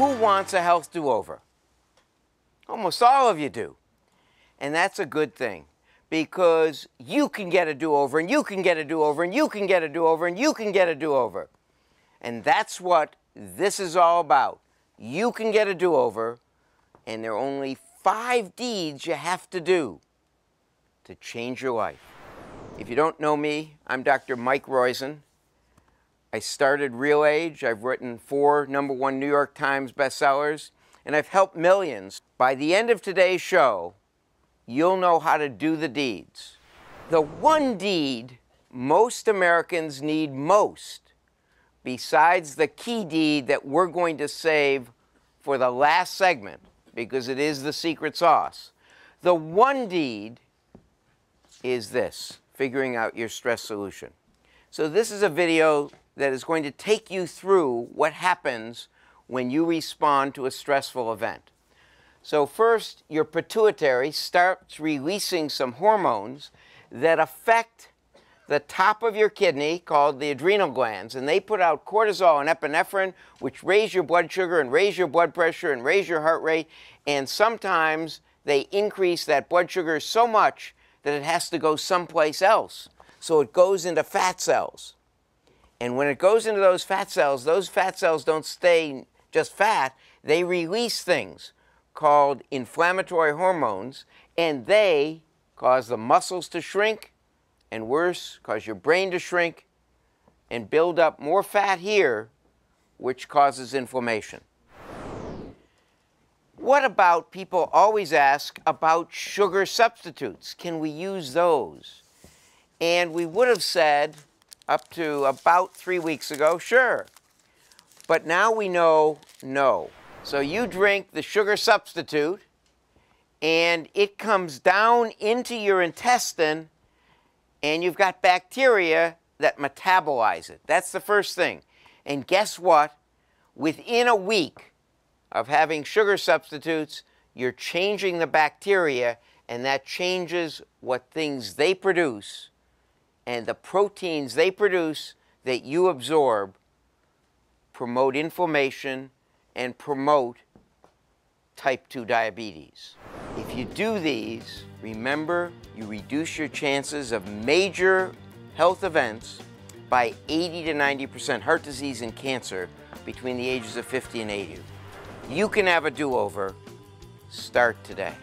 Who wants a health do-over? Almost all of you do. And that's a good thing, because you can get a do-over, and you can get a do-over, and you can get a do-over, and you can get a do-over. And that's what this is all about. You can get a do-over, and there are only 5 deeds you have to do to change your life. If you don't know me, I'm Dr. Mike Roizen. I started Real Age. I've written 4 #1 New York Times bestsellers, and I've helped millions. By the end of today's show, you'll know how to do the deeds. The one deed most Americans need most, besides the key deed that we're going to save for the last segment, because it is the secret sauce. The one deed is this: figuring out your stress solution. So this is a video that is going to take you through what happens when you respond to a stressful event. So first, your pituitary starts releasing some hormones that affect the top of your kidney, called the adrenal glands, and they put out cortisol and epinephrine, which raise your blood sugar and raise your blood pressure and raise your heart rate, and sometimes they increase that blood sugar so much that it has to go someplace else. So it goes into fat cells. And when it goes into those fat cells don't stay just fat. They release things called inflammatory hormones, and they cause the muscles to shrink, and worse, cause your brain to shrink and build up more fat here, which causes inflammation. What about, people always ask about sugar substitutes. Can we use those? And we would have said up to about 3 weeks ago, sure. But now we know no. So you drink the sugar substitute, and it comes down into your intestine, and you've got bacteria that metabolize it. That's the first thing. And guess what? Within a week of having sugar substitutes, you're changing the bacteria, and that changes what things they produce, and the proteins they produce that you absorb promote inflammation and promote type 2 diabetes. If you do these, remember, you reduce your chances of major health events by 80 to 90%, heart disease and cancer, between the ages of 50 and 80. You can have a do-over. Start today.